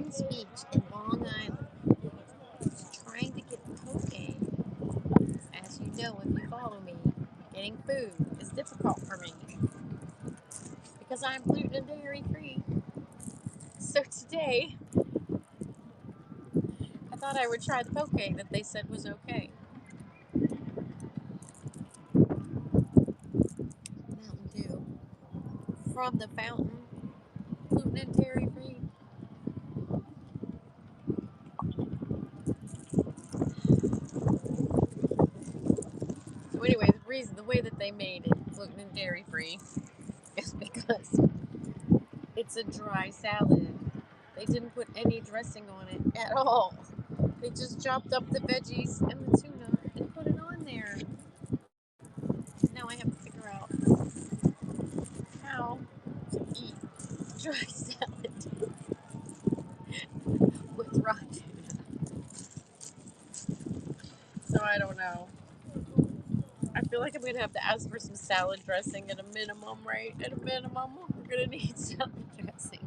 Queens Beach in Long Island, trying to get poke. As you know, if you follow me, getting food is difficult for me because I'm gluten and dairy free. So today, I thought I would try the poke that they said was okay. Mountain Dew from the fountain, gluten and dairy free. So anyway, the way that they made it gluten and dairy free is because it's a dry salad. They didn't put any dressing on it at all. They just chopped up the veggies and the tuna and put it on there. Now I have to figure out how to eat dry salad with raw tuna. So I don't know. I feel like I'm going to have to ask for some salad dressing at a minimum, right? At a minimum, we're going to need salad dressing.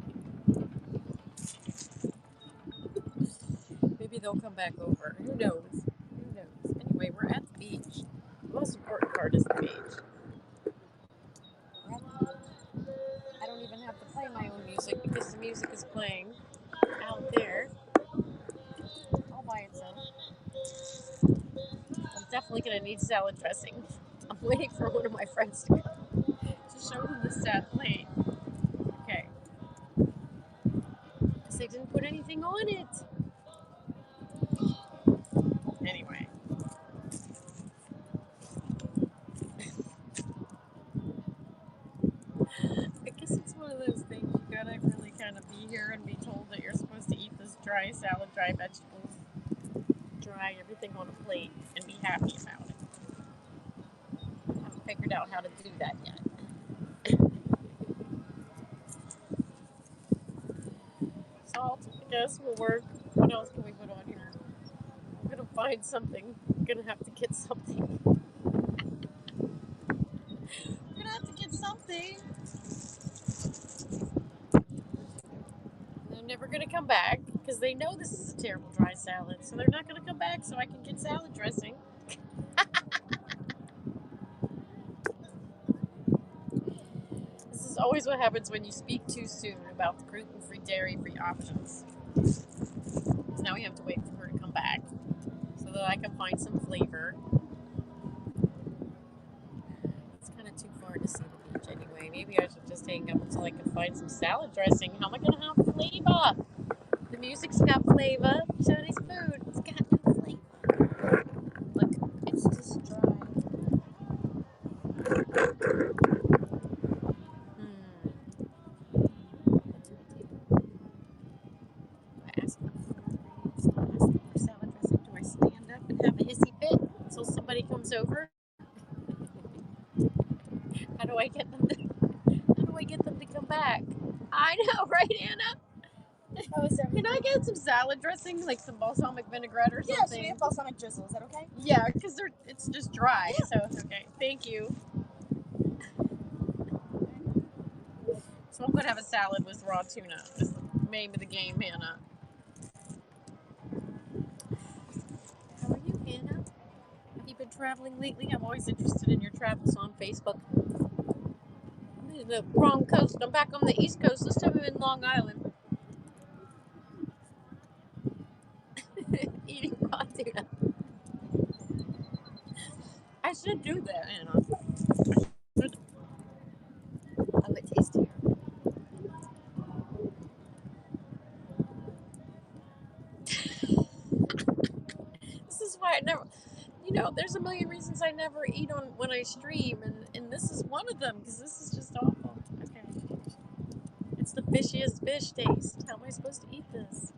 Maybe they'll come back over. Who knows? Who knows? Anyway, we're at the beach. The most important part is the beach. I don't even have to play my own music because the music is playing out there all by itself. I'm definitely going to need salad dressing. I'm waiting for one of my friends to come to show them the sad plate. Okay. Because they didn't put anything on it. Anyway. I guess it's one of those things you gotta really kind of be here and be told that you're supposed to eat this dry salad, dry vegetables, dry everything on a plate, and be happy about it. I haven't figured out how to do that yet. Salt, I guess, will work. What else can we put on here? I'm gonna find something. I'm gonna have to get something. I'm gonna have to get something. They're never gonna come back because they know this is a terrible dry salad, so they're not gonna come back so I can get salad dressing. This is always what happens when you speak too soon about the gluten-free, dairy-free options. So now we have to wait for her to come back so that I can find some flavor. It's kind of too far to see the beach anyway. Maybe I should just hang up until I can find some salad dressing. How am I going to have flavor? The music's got flavor, so this food, it's got no flavor. Look, it's just dry. I ask them for ingredients. I ask them for salad dressing. Do I stand up and have a hissy fit until somebody comes over? How do I get them to come back? I know, right, Anna? Can I get some salad dressing, like some balsamic vinaigrette or something? Yeah, we have balsamic drizzle. Is that okay? Yeah, because it's just dry. Yeah. So okay. Thank you. So I'm gonna have a salad with raw tuna. Is the name of the game, Hannah. How are you, Hannah? Have you been traveling lately? I'm always interested in your travels on Facebook. I'm in the wrong coast. I'm back on the East Coast. This time I'm in Long Island. Eating raw tuna. I should do that, Hannah. Oh, it tastes here. This is why I never, there's a million reasons I never eat on when I stream, and this is one of them because this is just awful. Okay. It's the fishiest fish taste. How am I supposed to eat this?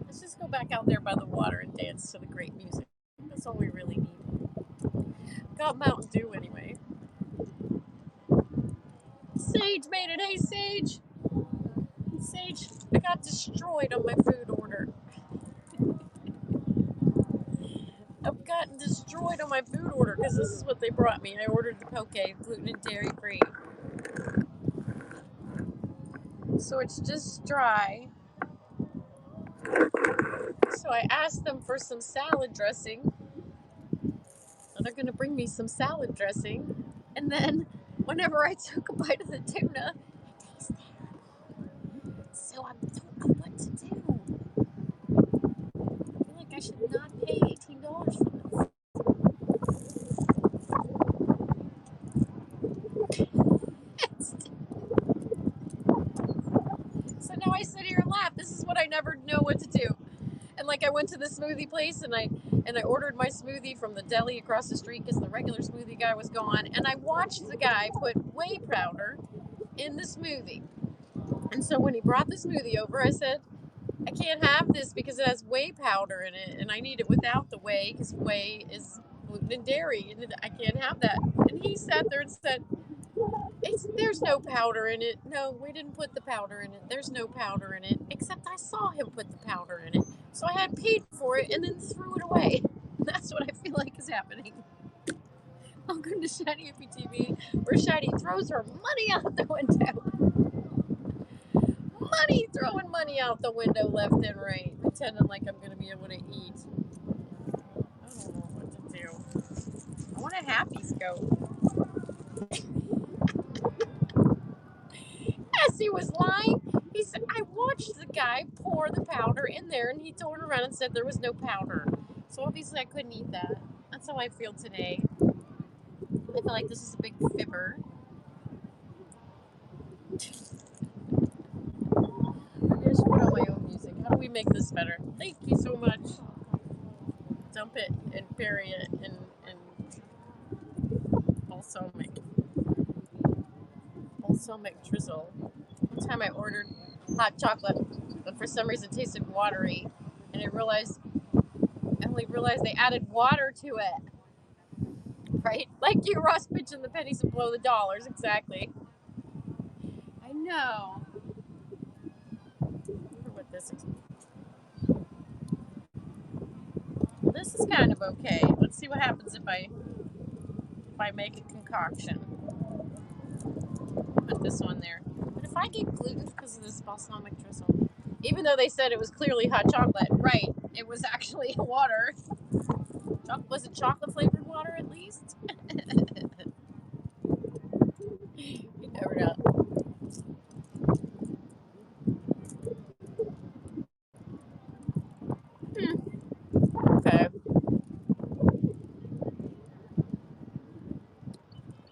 Let's just go back out there by the water and dance to the great music. That's all we really need. Got Mountain Dew anyway. Sage made it. Hey, Sage. Sage, I got destroyed on my food order. I've gotten destroyed on my food order because this is what they brought me. I ordered the poke, gluten and dairy free. So it's just dry. So I asked them for some salad dressing, and they're gonna bring me some salad dressing. And then, whenever I took a bite of the tuna, it tastes terrible. So I don't know what to do. I feel like I should not pay $18 for this. So now I sit here and laugh. This is what I never know what to do. And like I went to the smoothie place and I ordered my smoothie from the deli across the street because the regular smoothie guy was gone. And I watched the guy put whey powder in the smoothie. And so when he brought the smoothie over, I said, I can't have this because it has whey powder in it, and I need it without the whey because whey is gluten and dairy, and I can't have that. And he sat there and said, there's no powder in it. No, we didn't put the powder in it. There's no powder in it, except I saw him put the powder in it. So I had paid for it and then threw it away. That's what I feel like is happening. Welcome to Shiny Hippie TV, where Shiny throws her money out the window. Throwing money out the window left and right, pretending like I'm going to be able to eat. I don't know what to do. I want a happy scope. Yes, he was lying. He said, I watched the guy pour the powder in there, and he turned around and said there was no powder. So obviously I couldn't eat that. That's how I feel today. I feel like this is a big fibber. Maybe I should put on my own music. How do we make this better? Thank you so much. Dump it and bury it and balsamic drizzle. One time I ordered hot chocolate, but for some reason it tasted watery, and I only realized they added water to it. Right? Like you, Ross, pitching the pennies and blow the dollars. Exactly. I know. I wonder what this is. Well, this is kind of okay. Let's see what happens if I make a concoction. Put this one there. But if I get gluten because of this balsamic drizzle, even though they said it was clearly hot chocolate, right? It was actually water. Was it chocolate flavored water at least? You never know. Okay.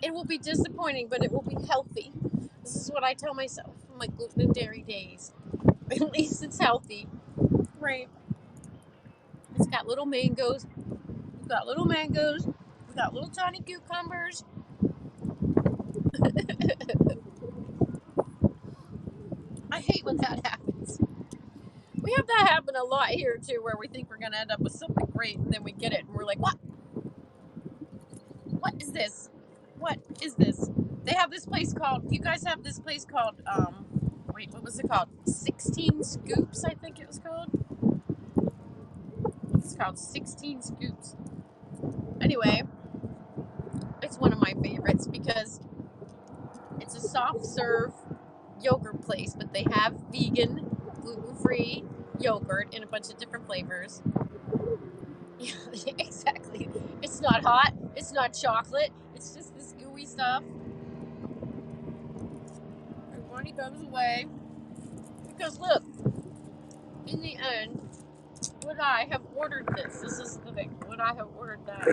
It will be disappointing, but it will be healthy. This is what I tell myself on my gluten and dairy days. At least it's healthy. Right. It's got little mangoes. We've got little mangoes. We've got little tiny cucumbers. I hate when that happens. We have that happen a lot here too, where we think we're going to end up with something great, and then we get it, and we're like, what? What is this? What is this? They have this place called, you guys have this place called, what was it called? 16 Scoops, I think it was called. It's called 16 Scoops. Anyway, it's one of my favorites because it's a soft serve yogurt place, but they have vegan, gluten-free yogurt in a bunch of different flavors. Yeah, exactly. It's not hot. It's not chocolate. It's just this gooey stuff. Everybody goes away. Because look, in the end, would I have ordered this? This is the thing. Would I have ordered that?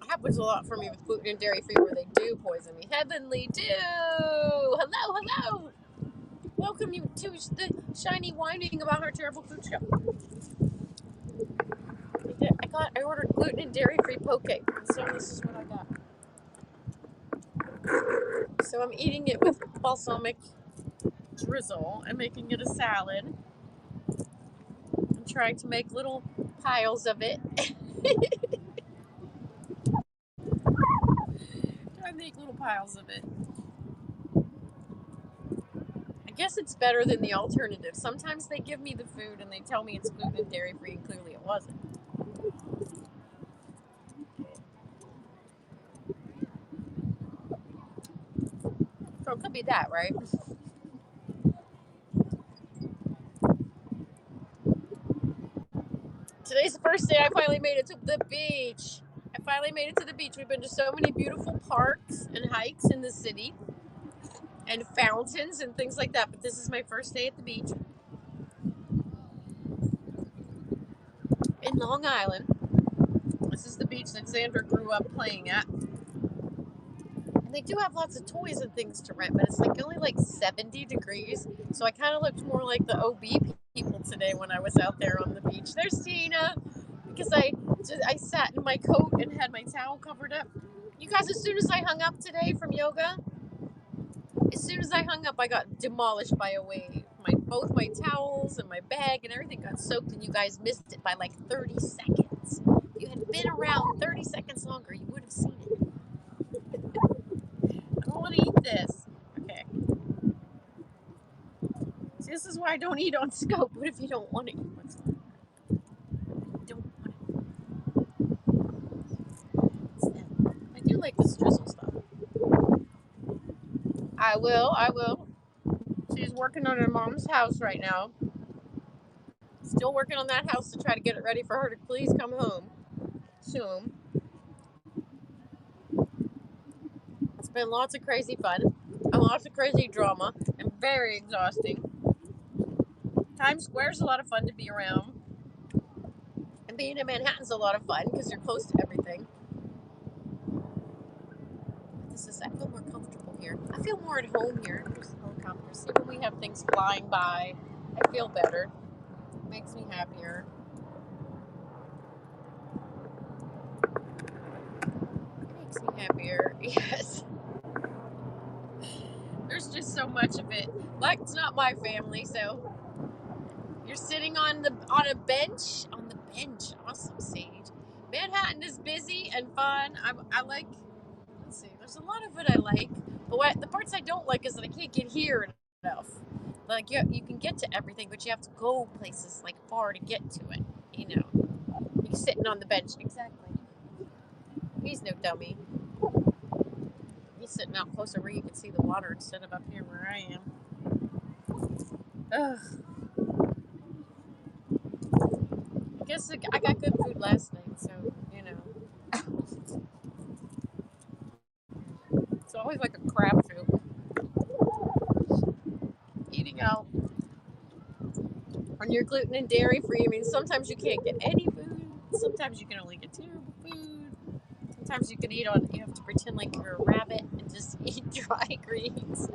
Happens a lot for me with gluten and dairy free, where they do poison me. Heavenly Dew! Hello, hello! Welcome you to the Shiny whining about her terrible food show. I ordered gluten and dairy free poke, so this is what I got. So I'm eating it with balsamic drizzle and making it a salad. I'm trying to make little piles of it. I make little piles of it. I guess it's better than the alternative. Sometimes they give me the food and they tell me it's gluten and dairy free, and clearly it wasn't. So it could be that, right? Today's the first day I finally made it to the beach. I finally made it to the beach. We've been to so many beautiful parks and hikes in the city and fountains and things like that, but this is my first day at the beach in Long Island. This is the beach that Sandra grew up playing at. And they do have lots of toys and things to rent, but it's like only like 70 degrees. So I kind of looked more like the OB people today when I was out there on the beach. There's Tina, because I sat in my coat and had my towel covered up. You guys, as soon as I hung up today from yoga, as soon as I hung up, I got demolished by a wave. Both my towels and my bag and everything got soaked, and you guys missed it by like 30 seconds. If you had been around 30 seconds longer, you would have seen it. I don't want to eat this. Okay. See, this is why I don't eat on scope. What if you don't want to eat what's on? Don't want it. I do like this drizzle stuff. I will. She's working on her mom's house right now. Still working on that house to try to get it ready for her to please come home soon. It's been lots of crazy fun and lots of crazy drama and very exhausting. Times Square's a lot of fun to be around. And being in Manhattan's a lot of fun because you're close to everything. I feel more comfortable here. I feel more at home here. There's helicopters. See, when we have things flying by, I feel better. It makes me happier. It makes me happier. Yes. There's just so much of it. Like, it's not my family, so you're sitting on a bench. On the bench. Awesome, Sage. Manhattan is busy and fun. I like. Let's see. There's a lot of it I like, but the parts I don't like is that I can't get here enough. Like you can get to everything, but you have to go places like far to get to it. You know, you're sitting on the bench. Exactly. He's no dummy. He's sitting out closer where you can see the water instead of up here where I am. Ugh. I guess I got good food last night, so you know. It's always like a crapshoot. Eating out when you're gluten and dairy free. I mean, sometimes you can't get any food. Sometimes you can only get terrible food. Sometimes you can eat on. You have to pretend like you're a rabbit and just eat dry greens.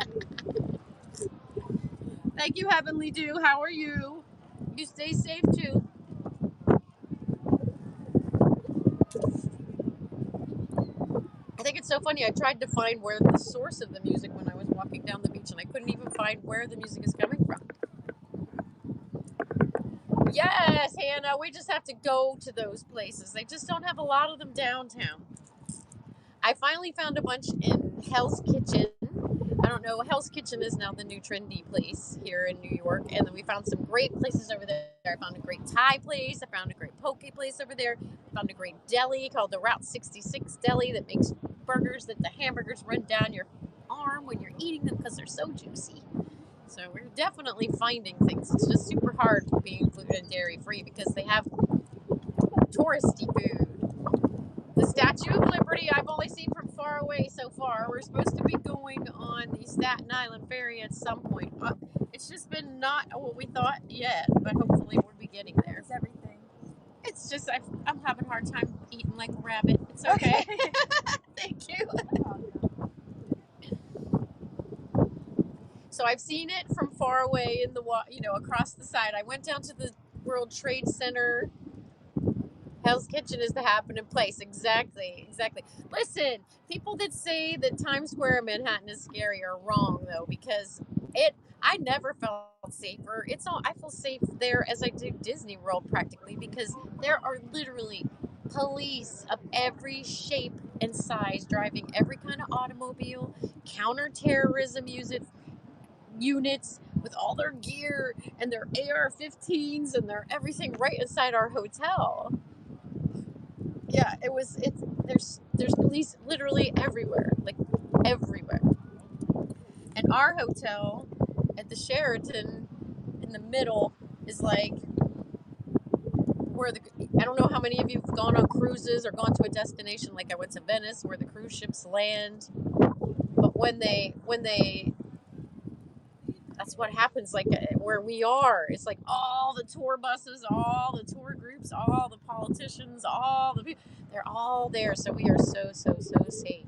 Thank you, Heavenly Dew. How are you? You stay safe too. I think it's so funny. I tried to find where the source of the music when I was walking down the beach, and I couldn't even find where the music is coming from. Yes, Hannah, we just have to go to those places. They just don't have a lot of them downtown. I finally found a bunch in Hell's Kitchen. I don't know, Hell's Kitchen is now the new trendy place here in New York. And then we found some great places over there. I found a great Thai place. I found a great poke place over there. I found a great deli called the Route 66 Deli that makes burgers that the hamburgers run down your arm when you're eating them because they're so juicy. So we're definitely finding things. It's just super hard being gluten and dairy free because they have touristy food. The Statue of Liberty I've only seen from far away so far. We're supposed to be going on the Staten Island ferry at some point. It's just been not what we thought yet, but hopefully we'll be getting there. It's everything. It's just I'm having a hard time eating like a rabbit. It's okay. Thank you. So I've seen it from far away in the across the side. I went down to the World Trade Center. Hell's Kitchen is the happening place. Exactly. Listen, people that say that Times Square in Manhattan is scary are wrong though, because I never felt safer. I feel safe there as I do Disney World practically, because there are literally police of every shape and size driving every kind of automobile, counterterrorism units, with all their gear and their AR-15s and their everything right inside our hotel. Yeah, there's police literally everywhere, like everywhere. And our hotel at the Sheraton in the middle is like where I don't know how many of you have gone on cruises or gone to a destination like I went to Venice where the cruise ships land. But when they that's what happens like where we are. It's like all the tour buses, all the tour groups, all the politicians, all the people, they're all there. So we are so safe.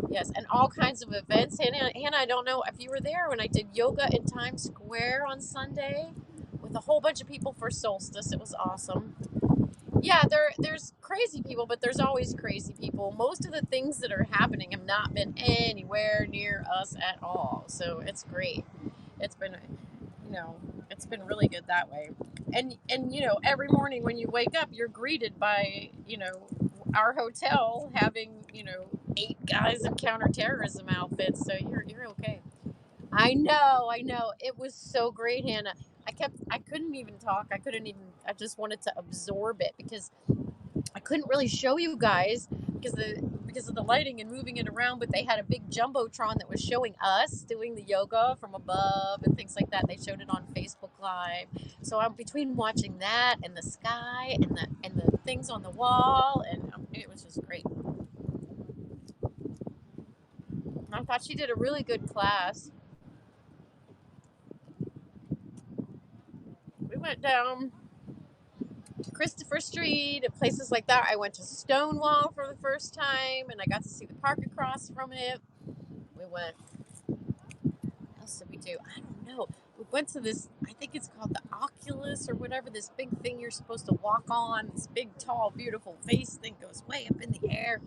Yes, and all kinds of events. Hannah, I don't know if you were there when I did yoga in Times Square on Sunday with a whole bunch of people for solstice. It was awesome. Yeah, there's crazy people, but there's always crazy people. Most of the things that are happening have not been anywhere near us at all. So it's great. It's been, it's been really good that way. And every morning when you wake up, you're greeted by, our hotel having, 8 guys in counterterrorism outfits. So you're okay. I know. It was so great, Hannah. I couldn't even talk. I just wanted to absorb it because I couldn't really show you guys because of the lighting and moving it around, but they had a big jumbotron that was showing us doing the yoga from above and things like that. They showed it on Facebook Live. So I'm between watching that and the sky and the things on the wall, and it was just great. I thought she did a really good class. We went down Christopher Street and places like that. I went to Stonewall for the first time, and I got to see the park across from it. We went. What else did we do? I don't know. We went to this. I think it's called the Oculus or whatever. This big thing you're supposed to walk on. This big, tall, beautiful face thing goes way up in the air.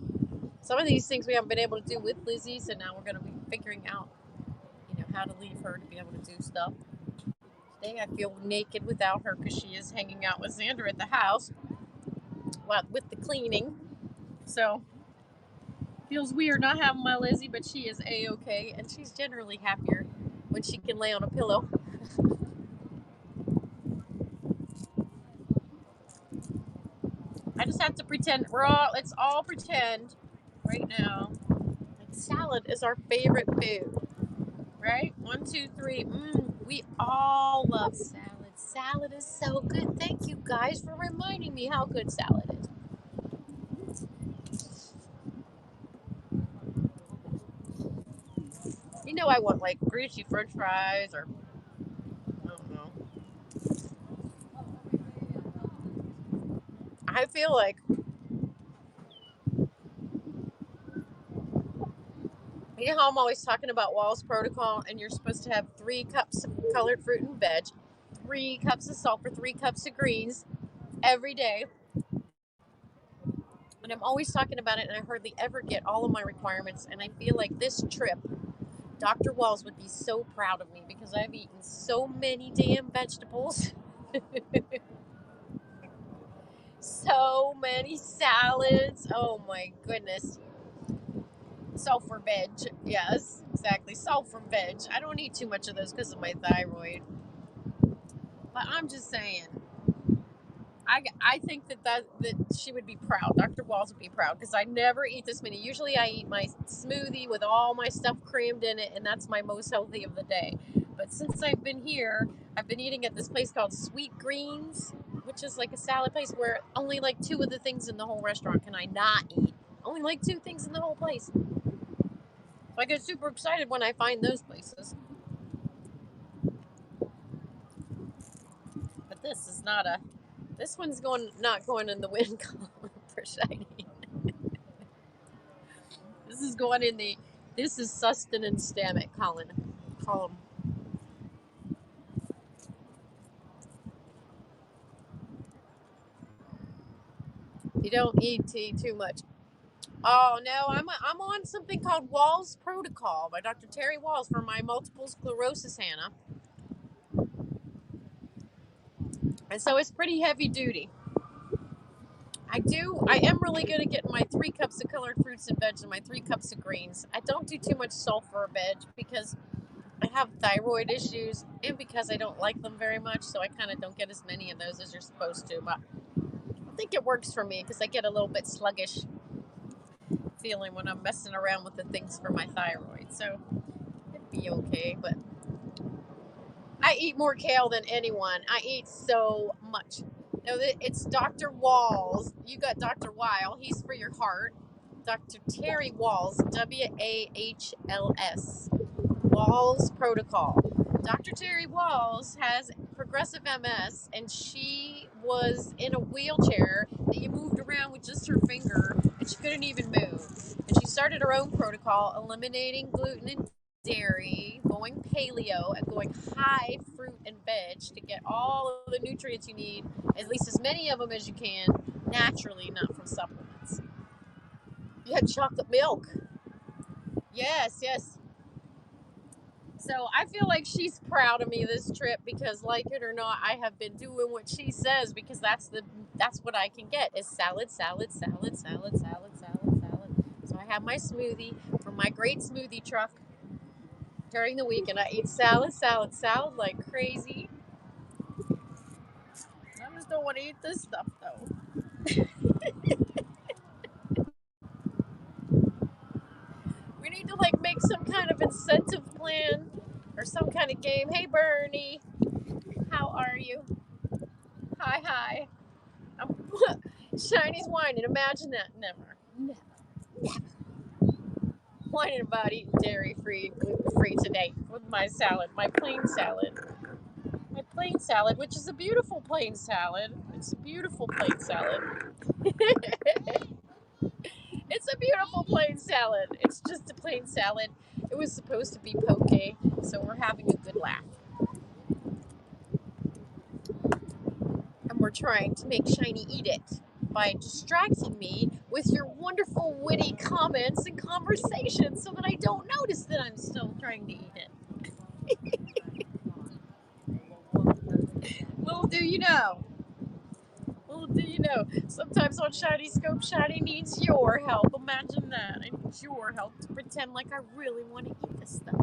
Some of these things we haven't been able to do with Lizzie, so now we're going to be figuring out, how to leave her to be able to do stuff. Today I feel naked without her because she is hanging out with Xander at the house. Well, with the cleaning. So, feels weird not having my Lizzie, but she is A-okay, and she's generally happier when she can lay on a pillow. I just have to pretend. Let's all pretend right now. Like salad is our favorite food, right? 1, 2, 3. We all love salad. Salad is so good. Thank you guys for reminding me how good salad is. I want like greasy French fries or I don't know. I feel like how I'm always talking about Wall's protocol, and you're supposed to have 3 cups of colored fruit and veg, 3 cups of sulfur, 3 cups of greens every day. And I'm always talking about it, and I hardly ever get all of my requirements. And I feel like this trip, Dr. Walls would be so proud of me because I've eaten so many damn vegetables. So many salads. Oh my goodness. Sulfur veg. Yes, exactly. Sulfur veg. I don't eat too much of those because of my thyroid. But I'm just saying. I think that she would be proud. Dr. Walls would be proud because I never eat this many. Usually I eat my smoothie with all my stuff crammed in it, and that's my most healthy of the day. But since I've been here, I've been eating at this place called Sweet Greens, which is like a salad place where only like 2 of the things in the whole restaurant can I not eat. Only like 2 things in the whole place. So I get super excited when I find those places. But this is not a. This one's not going in the win column for shiny. This is going in the. This is sustenance stomach column. You don't need tea too much. Oh no, I'm on something called Wall's Protocol by Dr. Terry Walls for my multiple sclerosis, Hannah. And so it's pretty heavy duty. I am really good at getting my 3 cups of colored fruits and veg and my 3 cups of greens. I don't do too much sulfur veg because I have thyroid issues, and because I don't like them very much, so I kind of don't get as many of those as you're supposed to. But I think it works for me because I get a little bit sluggish feeling when I'm messing around with the things for my thyroid. So it'd be okay. But I eat more kale than anyone. I eat so much. No, it's Dr. Walls. You got Dr. Weil. He's for your heart. Dr. Terry Walls, Wahls, Walls Protocol. Dr. Terry Walls has progressive MS, and she was in a wheelchair that you moved around with just her finger, and she couldn't even move. And she started her own protocol, eliminating gluten and dairy, going paleo, and going high fruit and veg to get all of the nutrients you need, at least as many of them as you can, naturally, not from supplements. You had chocolate milk. Yes, yes. So I feel like she's proud of me this trip because, like it or not, I have been doing what she says because that's what I can get is salad, salad, salad, salad, salad, salad, salad. So I have my smoothie from my great smoothie truck during the week, and I eat salad, salad, salad like crazy. I just don't want to eat this stuff though. We need to like make some kind of incentive plan or some kind of game. Hey Bernie, how are you? Hi, hi. I'm Shiny's whining. Imagine that. Never. Never. Never. Whining about eating dairy free, gluten free today with my salad, my plain salad. My plain salad, which is a beautiful plain salad. It's a beautiful plain salad. It's a beautiful plain salad. It's just a plain salad. It was supposed to be poke, so we're having a good laugh. And we're trying to make Shiny eat it by distracting me with your wonderful, witty comments and conversations so that I don't notice that I'm still trying to eat it. Little do you know. Little do you know. Sometimes on Shiny Scope, Shiny needs your help. Imagine that. I need your help to pretend like I really want to eat this stuff.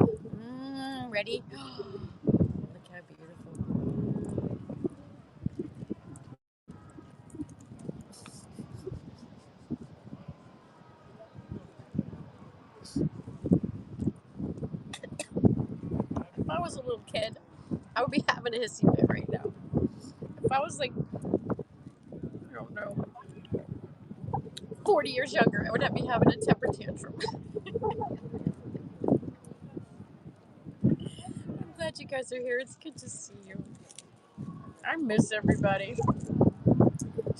Ready? Look how beautiful. If I was a little kid, I would be having a hissy fit right now. If I was like, I don't know, 40 years younger, I would be having a temper tantrum. I'm glad you guys are here. It's good to see you. I miss everybody.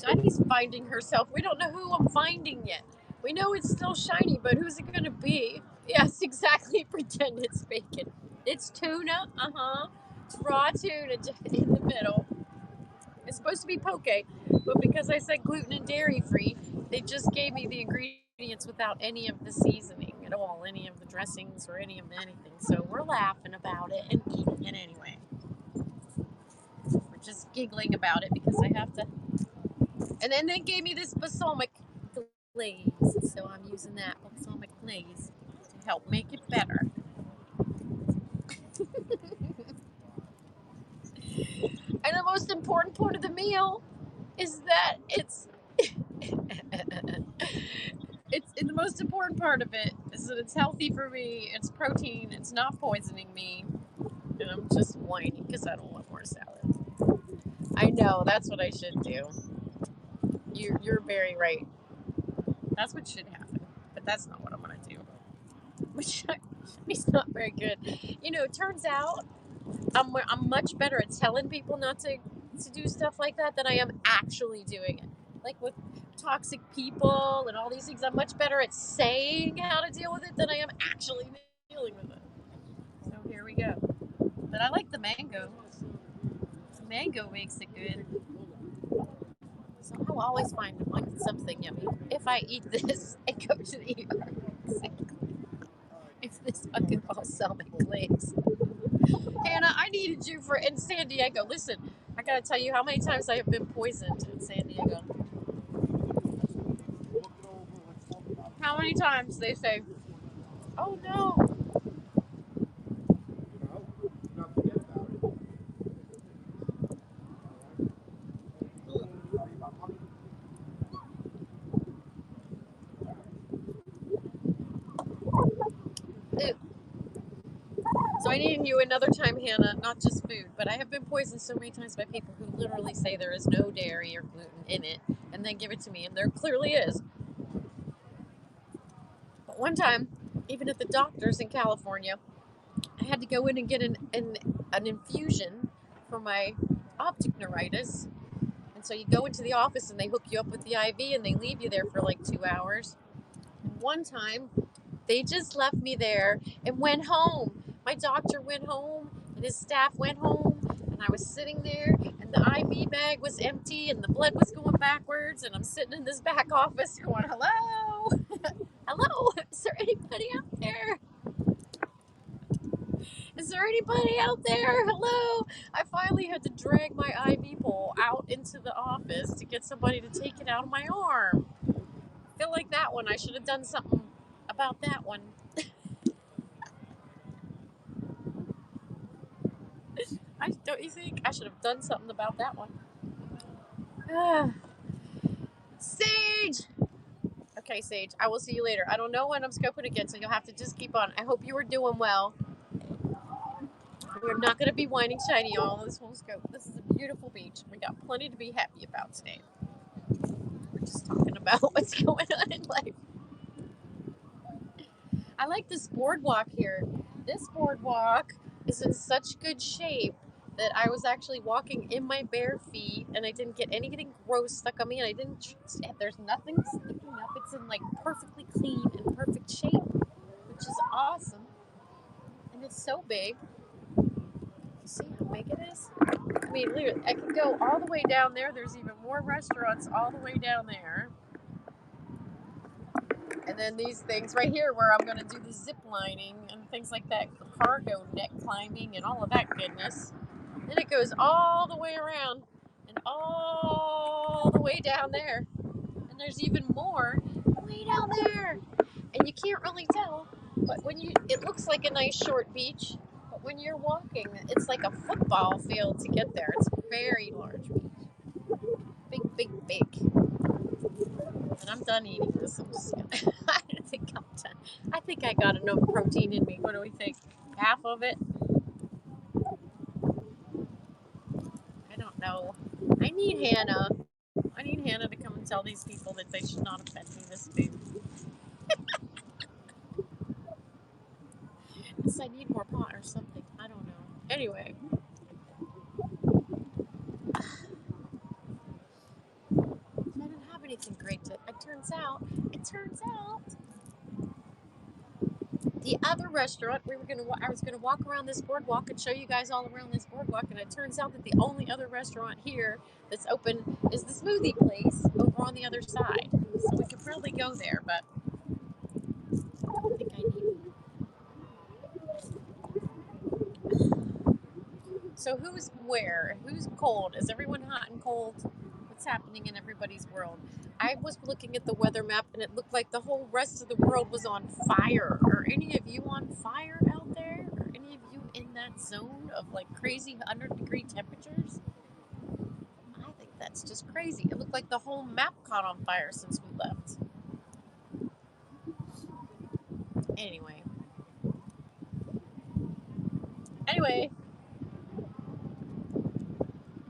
Shiny's finding herself. We don't know who I'm finding yet. We know it's still Shiny, but who's it going to be? Yes, exactly. Pretend it's bacon. It's tuna. It's raw tuna in the middle. It's supposed to be poke, but because I said gluten and dairy free, they just gave me the ingredients without any of the seasoning at all, any of the dressings or any of anything. So we're laughing about it and eating it anyway. We're just giggling about it because I have to. And then they gave me this balsamic glaze, so I'm using that balsamic glaze to help make it better. And the most important part of the meal is that it's the most important part of it is that it's healthy for me, it's protein, it's not poisoning me, and I'm just whining because I don't want more salad. I know that's what I should do. You're very right. That's what should happen, but that's not what I'm gonna do. Which he's not very good. You know, it turns out I'm much better at telling people not to do stuff like that than I am actually doing it. Like with toxic people and all these things, I'm much better at saying how to deal with it than I am actually dealing with it. So here we go. But I like the mango. The mango makes it good. So I'll always find something yummy. If I eat this and go to the ER, exactly. If this fucking balsamic glaze. Hannah, I needed you for in San Diego. Listen, I gotta tell you how many times I have been poisoned in San Diego. How many times they say, "Oh no, I need you another time, Hannah, not just food, but I have been poisoned so many times by people who literally say there is no dairy or gluten in it, and then give it to me, and there clearly is. But one time, even at the doctor's in California, I had to go in and get an infusion for my optic neuritis. And so you go into the office and they hook you up with the IV and they leave you there for like 2 hours. And one time, they just left me there and went home. My doctor went home and his staff went home. And I was sitting there and the IV bag was empty and the blood was going backwards. And I'm sitting in this back office going, hello? Hello? Is there anybody out there? Is there anybody out there? Hello? I finally had to drag my IV pole out into the office to get somebody to take it out of my arm. I feel like that one, I should have done something about that one. Don't you think? I should have done something about that one. Sage! Okay, Sage, I will see you later. I don't know when I'm scoping again, so you'll have to just keep on. I hope you are doing well. We're not going to be whining shiny all this whole scope. This is a beautiful beach. We got plenty to be happy about today. We're just talking about what's going on in life. I like this boardwalk here. This boardwalk is in such good shape that I was actually walking in my bare feet and I didn't get anything gross stuck on me, and there's nothing sticking up. It's in like perfectly clean and perfect shape, which is awesome. And it's so big. You see how big it is? I mean, literally, I could go all the way down there. There's even more restaurants all the way down there. And then these things right here where I'm going to do the zip lining and things like that, the cargo net climbing and all of that goodness. Then it goes all the way around and all the way down there. And there's even more way down there. And you can't really tell, but it looks like a nice short beach. But when you're walking, it's like a football field to get there. It's a very large beach. Big, big, big. And I'm done eating this. I think I'm done. I think I got enough protein in me. What do we think? Half of it? I don't know. I need Hannah. I need Hannah to come and tell these people that they should not have fed me this food. Unless I need more pot or something. I don't know. Anyway. I didn't have anything great to. It turns out. The other restaurant I was gonna walk around this boardwalk and show you guys all around this boardwalk, and it turns out that the only other restaurant here that's open is the smoothie place over on the other side. So we could probably go there, but I don't think I need. So who's where? Who's cold? Is everyone hot and cold? What's happening in everybody's world? I was looking at the weather map and it looked like the whole rest of the world was on fire. Are any of you on fire out there? Are any of you in that zone of like crazy 100-degree temperatures? I think that's just crazy. It looked like the whole map caught on fire since we left. Anyway.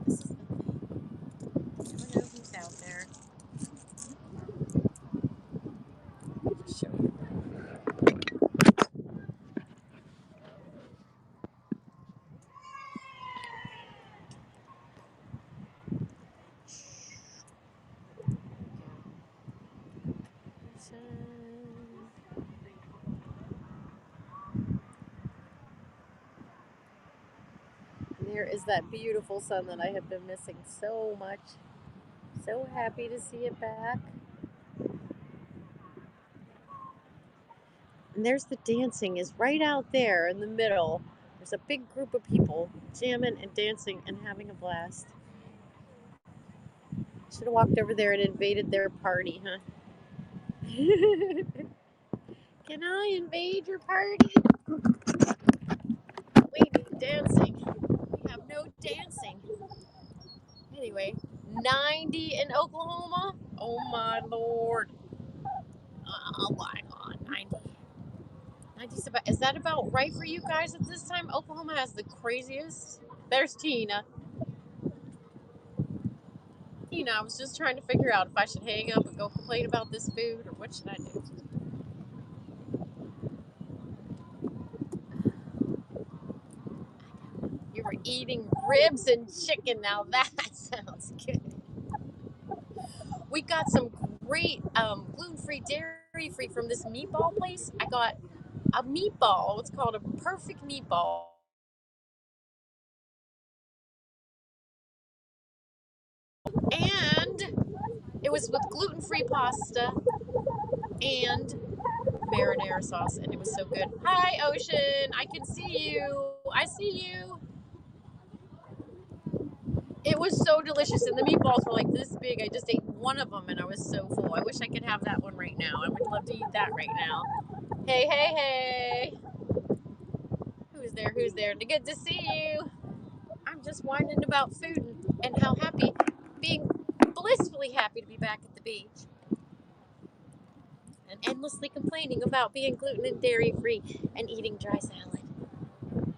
This is the thing. I never know who's out there. Just show you. There is that beautiful sun that I have been missing so much. So happy to see it back. And there's the dancing is right out there in the middle. There's a big group of people jamming and dancing and having a blast. Should have walked over there and invaded their party, huh? Can I invade your party? We need dancing. We have no dancing. Anyway, 90 in Oklahoma? Oh my lord. Oh my god, 90. Is that about right for you guys at this time? Oklahoma has the craziest. There's Tina. I was just trying to figure out if I should hang up and go complain about this food or what should I do. You were eating ribs and chicken. Now that sounds good. We got some great gluten-free, dairy-free from this meatball place. I got a meatball. It's called a perfect meatball. And it was with gluten-free pasta and marinara sauce, and it was so good. Hi, Ocean. I can see you. I see you. It was so delicious, and the meatballs were like this big. I just ate one of them, and I was so full. I wish I could have that one right now. I would love to eat that right now. Hey, hey, hey. Who's there? Who's there? Good to see you. I'm just whining about food and how happy, being blissfully happy to be back at the beach. And endlessly complaining about being gluten and dairy free and eating dry salad.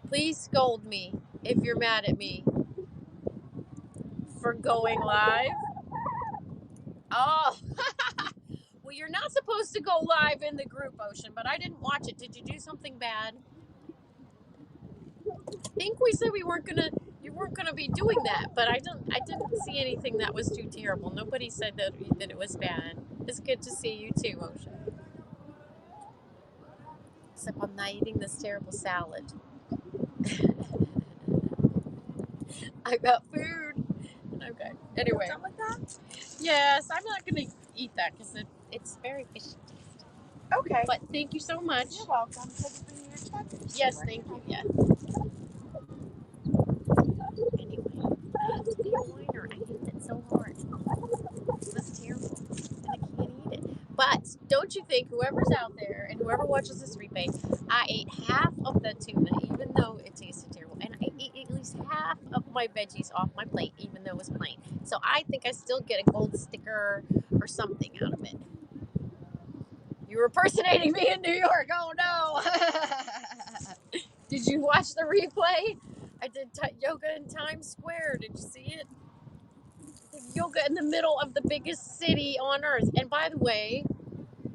Please scold me if you're mad at me for going live. Oh, well, you're not supposed to go live in the group, Ocean, but I didn't watch it. Did you do something bad? I think we said you weren't gonna be doing that, but I didn't see anything that was too terrible. Nobody said that it was bad. It's good to see you too, Ocean. Except I'm not eating this terrible salad. I got food. Okay. Anyway. You're done with that? Yes, I'm not gonna eat that because it's very fishy tasty. Okay. But thank you so much. You're welcome. Thank you for your check. Yes, thank you. Yeah. Anyway, I have to be a whiner. I hate it so hard. It's terrible, and I can't eat it. But don't you think whoever's out there and whoever watches this replay, I ate half of the tuna, even though it tasted terrible, and I ate at least half of my veggies off my plate, even though it was plain. So I think I still get a gold sticker or something out of it. You were impersonating me in New York. Oh no! Did you watch the replay? I did yoga in Times Square. Did you see it? Yoga in the middle of the biggest city on earth. And by the way,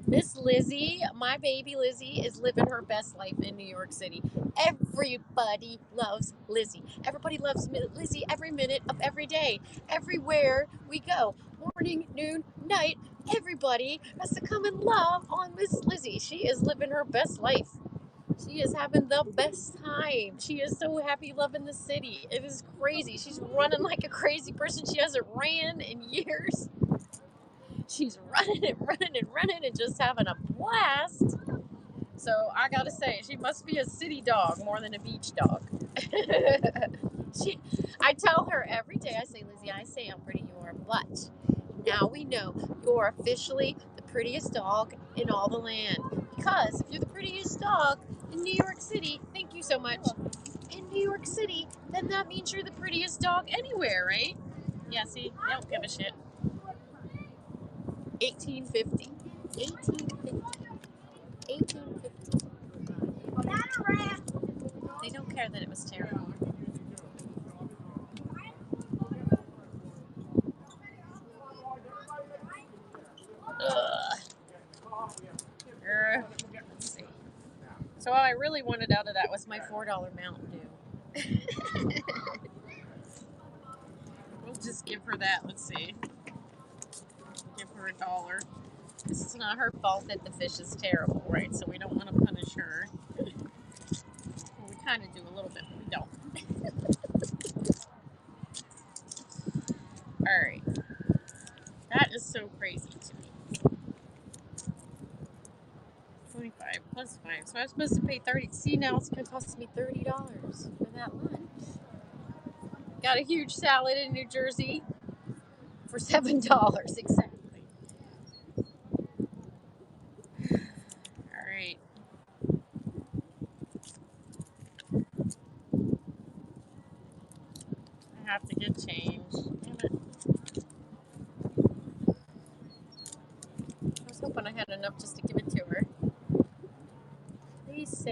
Miss Lizzie, my baby Lizzie, is living her best life in New York City. Everybody loves Lizzie. Everybody loves Lizzie every minute of every day. Everywhere we go, morning, noon, night, everybody has to come and love on Miss Lizzie. She is living her best life. She is having the best time. She is so happy loving the city. It is crazy. She's running like a crazy person. She hasn't ran in years. She's running and running and running and just having a blast. So I gotta say, she must be a city dog more than a beach dog. I tell her every day, I say, Lizzie, I say how pretty you are, but now we know you're officially the prettiest dog in all the land. Because if you're the prettiest dog in New York City, thank you so much, in New York City, then that means you're the prettiest dog anywhere, right? Yeah, see, they don't give a shit. 1850. 1850. They don't care that it was terrible. Ugh. Let's see. So what I really wanted out of that was my $4 Mountain Dew. We'll just give her that. Let's see. Give her $1. This is not her fault that the fish is terrible, right? So we don't want to punish her. Well, we kind of do a little bit, but we don't. All right. That is so crazy to me. 25 plus 5. So I was supposed to pay 30. See, now it's going to cost me $30 for that lunch. Got a huge salad in New Jersey for $7 exactly. All right. I have to get change. Damn it. I was hoping I had enough just to give it to her. Please say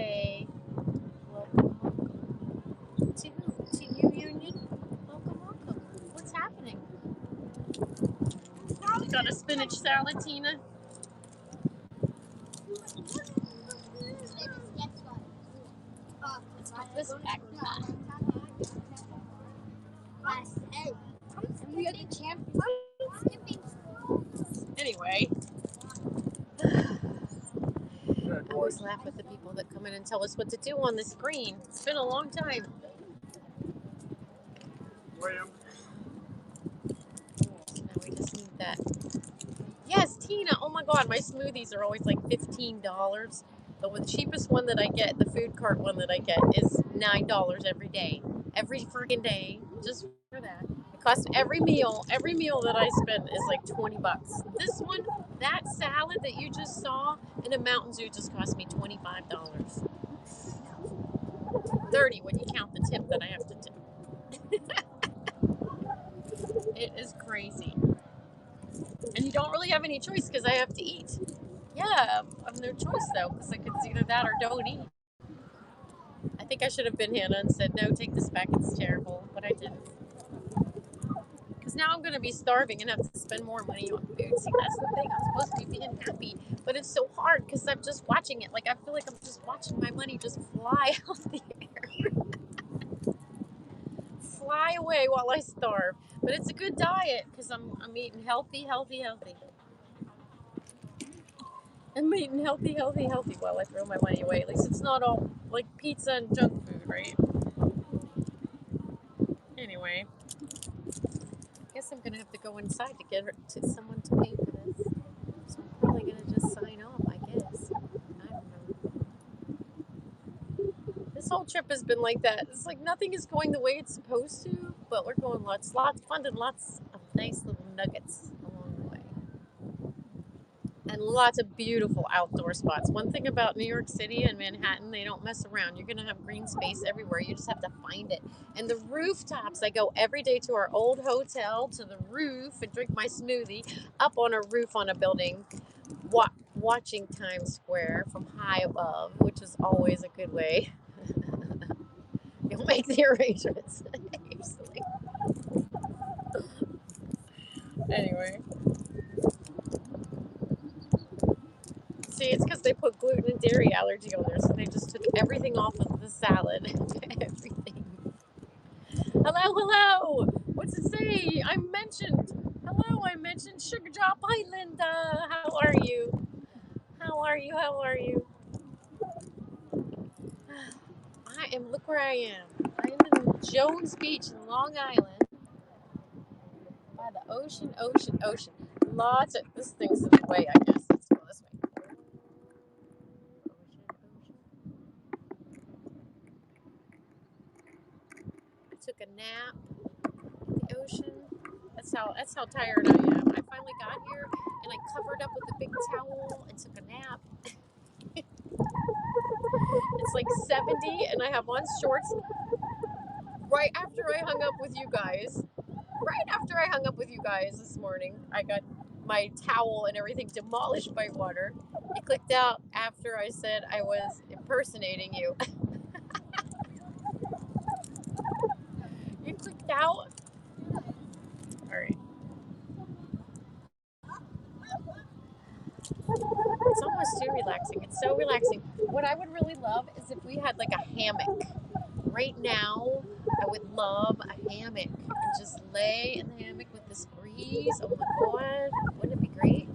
Got a spinach salad, Tina? Let's put this back. Anyway, I always laugh at the people that come in and tell us what to do on the screen. It's been a long time. Now we just need that. Yes, Tina. Oh my God, my smoothies are always like $15. The cheapest one that I get, the food cart one that I get, is $9 every day. Every freaking day, just for that. It costs every meal that I spend is like 20 bucks. This one, that salad that you just saw in a Mountain Zoo just cost me $25. 30 when you count the tip that I have to tip. It is crazy. And you don't really have any choice because I have to eat. Yeah, I have no choice though, because like it's either that or don't eat. I think I should have been Hannah and said, no, take this back, it's terrible, but I didn't. Because now I'm going to be starving and have to spend more money on food. See, that's the thing, I'm supposed to be being happy, but it's so hard because I'm just watching it. Like, I feel like I'm just watching my money just fly out the air. Fly away while I starve. But it's a good diet because I'm eating healthy. I'm eating healthy while I throw my money away. At least it's not all like pizza and junk food, right? Anyway, I guess I'm gonna have to go inside to get someone to pay for this. So I'm probably gonna just sign off, I guess. I don't know. This whole trip has been like that. It's like nothing is going the way it's supposed to, but we're going finding lots of nice little nuggets along the way. And lots of beautiful outdoor spots. One thing about New York City and Manhattan, they don't mess around. You're going to have green space everywhere. You just have to find it. And the rooftops, I go every day to our old hotel, to the roof, and drink my smoothie up on a roof on a building, watching Times Square from high above, which is always a good way. You'll make the arrangements. Anyway. See, it's because they put gluten and dairy allergy on there, so they just took everything off of the salad. Everything. Hello. What's it say? I mentioned Sugar Drop. Hi, Linda. How are you? Look where I am. I am in Jones Beach in Long Island. By the ocean. This thing's in the way, I guess. Let's go this way. I took a nap in the ocean. That's how tired I am. I finally got here and I covered up with a big towel and took a nap. It's like 70 and I have on shorts. Right after I hung up with you guys this morning, I got my towel and everything demolished by water. You clicked out after I said I was impersonating you. You clicked out? Alright. It's almost too relaxing. It's so relaxing. What I would really love is if we had like a hammock. Right now, I would love a hammock and just lay in the hammock with this breeze. Oh my God, wouldn't it be great?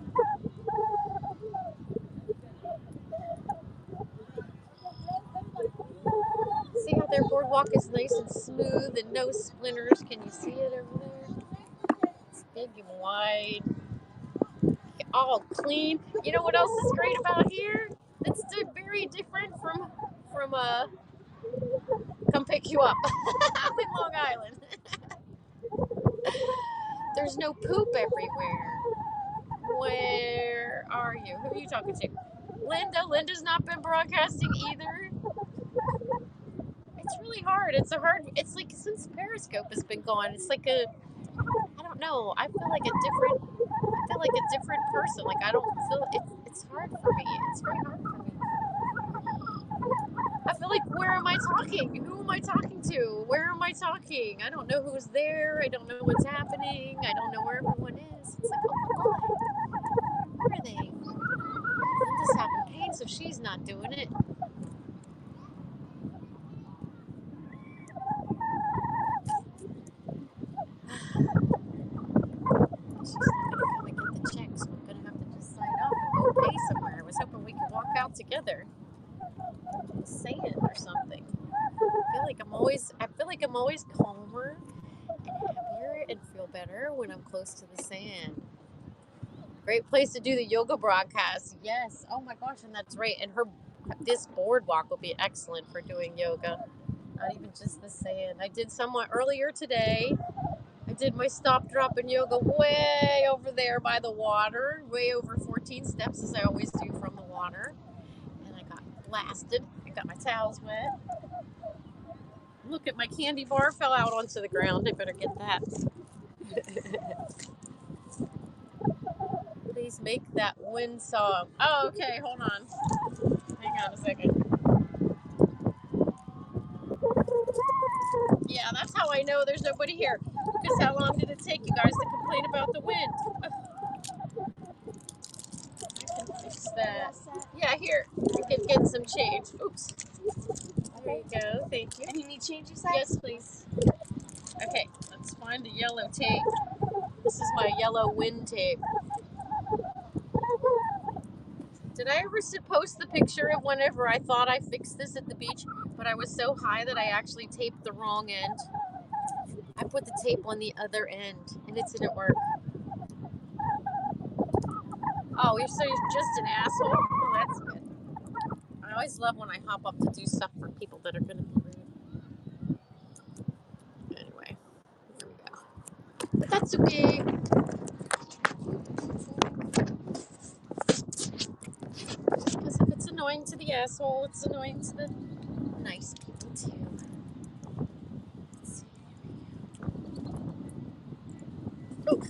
See how their boardwalk is nice and smooth and no splinters. Can you see it over there? It's big and wide. All clean. You know what else is great about here? It's very different from come pick you up. I'm in Long Island. There's no poop everywhere. Where are you? Who are you talking to? Linda. Linda's not been broadcasting either. It's really hard. It's like since Periscope has been gone, it's like I don't know. I feel like a different person. Like I don't feel it's hard for me. It's very hard for me. I feel like where am I talking? Who am I talking to? Where am I talking? I don't know who's there. I don't know what's happening. I don't know where everyone is. It's like, oh my God. not doing it. She's not gonna come and get the check, so I'm gonna have to just sign up and go pay somewhere. I was hoping we could walk out together, sand or something. I feel like I'm always calmer and happier and feel better when I'm close to the sand. Great place to do the yoga broadcast. Yes. Oh my gosh, and that's right. And this boardwalk will be excellent for doing yoga. Not even just the sand. I did somewhat earlier today. I did my stop, drop, and yoga way over there by the water, way over 14 steps as I always do from the water. And I got blasted. I got my towels wet. Look at my candy bar fell out onto the ground. I better get that. Please make that wind song. Oh, okay, hold on. Hang on a second. Yeah, that's how I know there's nobody here. Because how long did it take you guys to complain about the wind? I can fix that. Yeah, here. You can get some change. Oops. There you go. Thank you. And you need change, you said? Yes, please. Okay, let's find the yellow tape. This is my yellow wind tape. Did I ever post the picture of whenever I thought I fixed this at the beach, but I was so high that I actually taped the wrong end? I put the tape on the other end, and it didn't work. Oh, you're just an asshole? Oh, that's good. I always love when I hop up to do stuff for people that are going to be rude. Anyway, here we go. But that's okay. Because if it's annoying to the asshole, it's annoying to the nice people too. Let's see. Oh.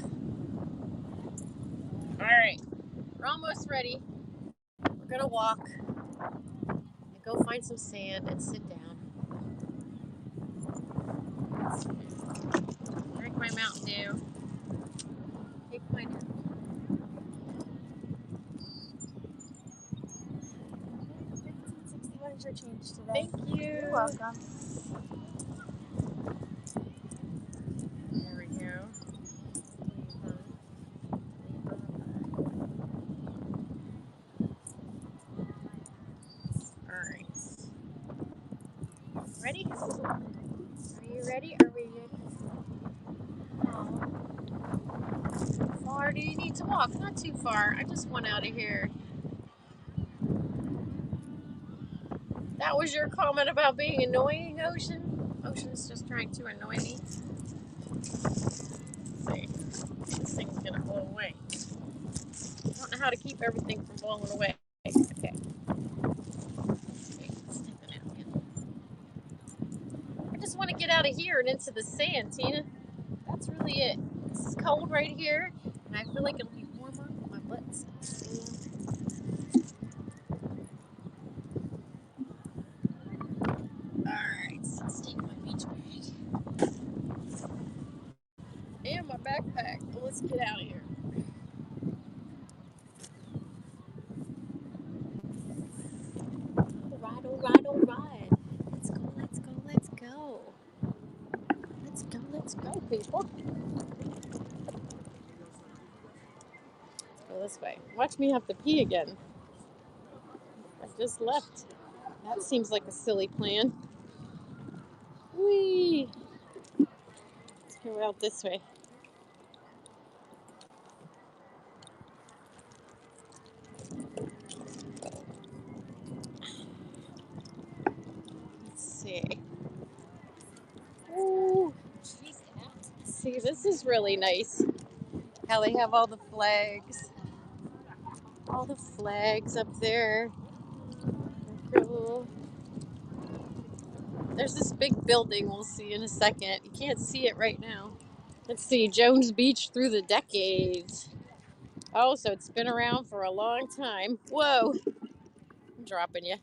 All right, we're almost ready. We're gonna walk and go find some sand and sit down. Drink my Mountain Dew. Take my nap. 1561 is your change today. Thank you. You're welcome. There we go. All right. Ready? Are you ready? Are we ready? How far do you need to walk? Not too far. I just want out of here. That was your comment about being annoying, Ocean? Ocean's just trying to annoy me. See, this thing's gonna blow away. I don't know how to keep everything from blowing away. Okay. Let's take the napkin. I just want to get out of here and into the sand, Tina. That's really it. This is cold right here, and I feel like it'll be warmer when my butt's in the sand. Alright, so let's take my beach bag. And my backpack. Well, let's get out of here. Alright, alright, alright. Let's go, let's go, let's go. Let's go, let's go, people. Let's go this way. Watch me have to pee again. I just left. That seems like a silly plan. Whee! Let's go out this way. Let's see. Ooh. See, this is really nice. How they have all the flags. All the flags up there. They're cool. There's this big building we'll see in a second. You can't see it right now. Let's see, Jones Beach through the decades. Oh, so it's been around for a long time. Whoa, I'm dropping you.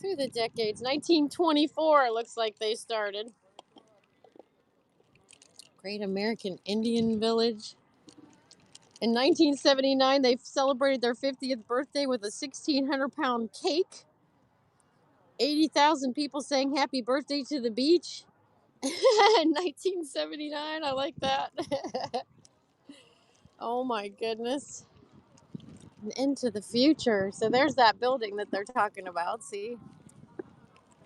Through the decades. 1924 looks like they started. Great American Indian Village. In 1979, they celebrated their 50th birthday with a 1,600-pound cake. 80,000 people sang happy birthday to the beach. In 1979, I like that. Oh my goodness. Into the future. So there's that building that they're talking about. See?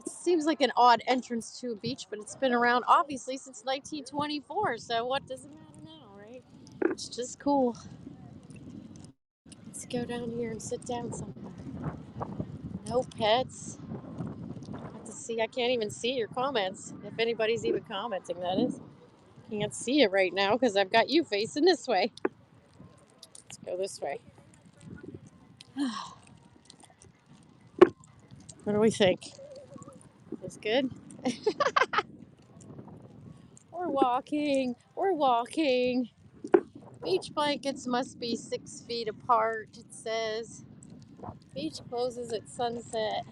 It seems like an odd entrance to a beach, but it's been around obviously since 1924. So what does it matter now, right? It's just cool. Let's go down here and sit down somewhere. No pets. Have to see. I can't even see your comments. If anybody's even commenting, that is. Can't see it right now because I've got you facing this way. Let's go this way. What do we think? Is good? We're walking. We're walking. Beach blankets must be 6 feet apart, it says. Beach closes at sunset.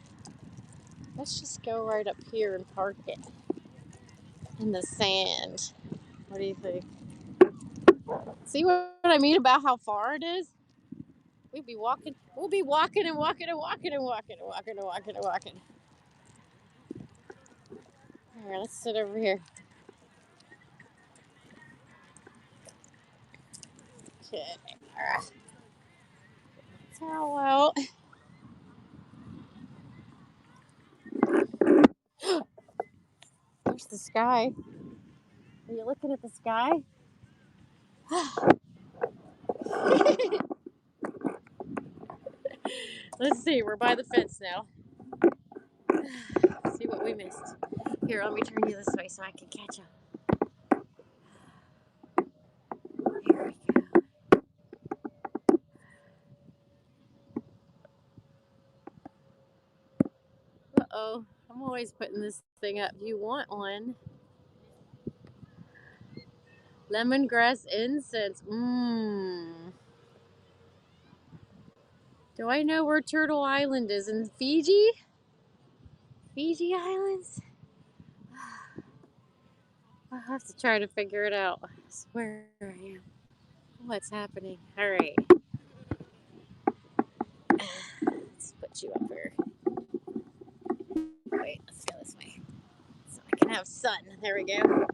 Let's just go right up here and park it in the sand. What do you think? See what I mean about how far it is? We'll be walking and walking and walking and walking and walking and walking and walking. All right, let's sit over here. Okay. All right. Towel out. There's the sky. Are you looking at the sky? Let's see. We're by the fence now. See what we missed. Here, let me turn you this way so I can catch up. Here we go. Uh-oh. I'm always putting this thing up. Do you want one? Lemongrass incense. Mmm. Do I know where Turtle Island is? In Fiji? Fiji Islands? I'll have to try to figure it out. I swear I am. What's happening? All right. Let's put you up here. Wait, let's go this way. So I can have sun. There we go.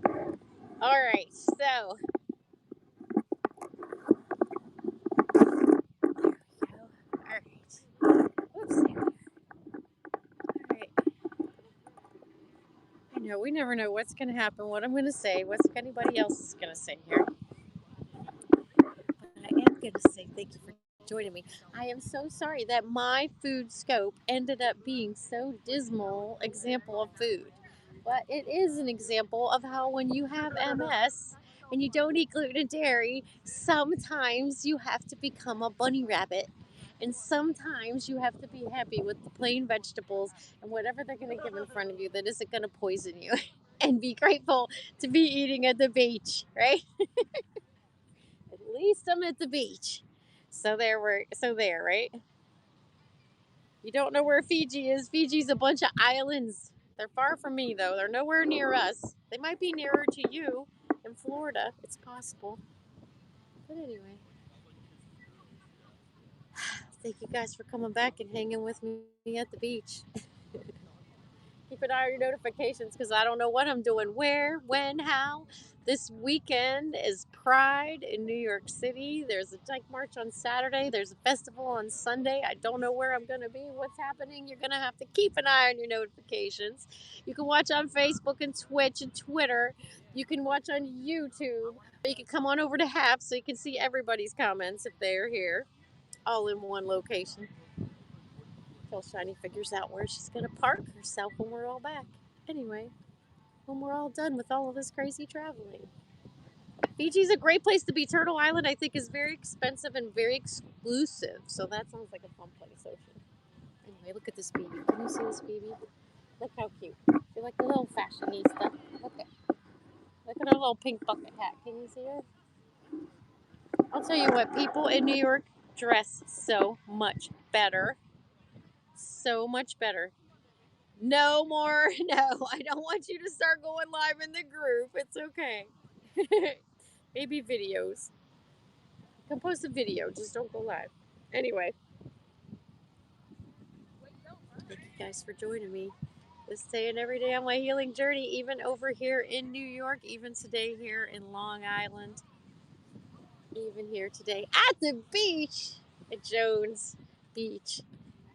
All right, so. There we go. All right. Oopsie. All right. I know, we never know what's going to happen, what I'm going to say, what anybody else is going to say here. I am going to say thank you for joining me. I am so sorry that my food scope ended up being so dismal example of food. But it is an example of how when you have MS and you don't eat gluten and dairy, sometimes you have to become a bunny rabbit. And sometimes you have to be happy with the plain vegetables and whatever they're going to give in front of you that isn't going to poison you. And be grateful to be eating at the beach, right? At least I'm at the beach. So there, right? You don't know where Fiji is. Fiji's a bunch of islands. They're far from me though. They're nowhere near us. They might be nearer to you in Florida. It's possible. But anyway, thank you guys for coming back and hanging with me at the beach. Keep an eye on your notifications because I don't know what I'm doing, where, when, how. This weekend is Pride in New York City. There's a Dyke March on Saturday. There's a festival on Sunday. I don't know where I'm going to be, what's happening. You're going to have to keep an eye on your notifications. You can watch on Facebook and Twitch and Twitter. You can watch on YouTube. Or you can come on over to HAP so you can see everybody's comments if they're here, all in one location. Till Shiny figures out where she's going to park herself when we're all back. Anyway, when we're all done with all of this crazy traveling. Fiji's a great place to be. Turtle Island, I think, is very expensive and very exclusive. So that sounds like a fun place, Ocean. Anyway, look at this baby. Can you see this baby? Look how cute. You're like a little fashionista. Look at her little pink bucket hat. Can you see her? I'll tell you what, people in New York dress so much better. So much better. No more. No, I don't want you to start going live in the group. It's okay. Maybe videos. Come post a video. Just don't go live. Anyway, thank you guys for joining me this day and every day on my healing journey, even over here in New York, even today here in Long Island, even here today at the beach at Jones Beach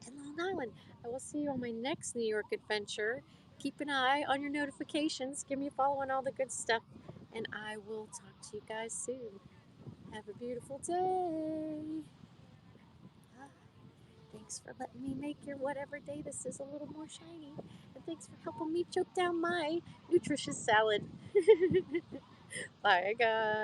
in Long Island. I will see you on my next New York adventure. Keep an eye on your notifications. Give me a follow on all the good stuff. And I will talk to you guys soon. Have a beautiful day. Bye. Thanks for letting me make your whatever day this is a little more shiny. And thanks for helping me choke down my nutritious salad. Bye, guys.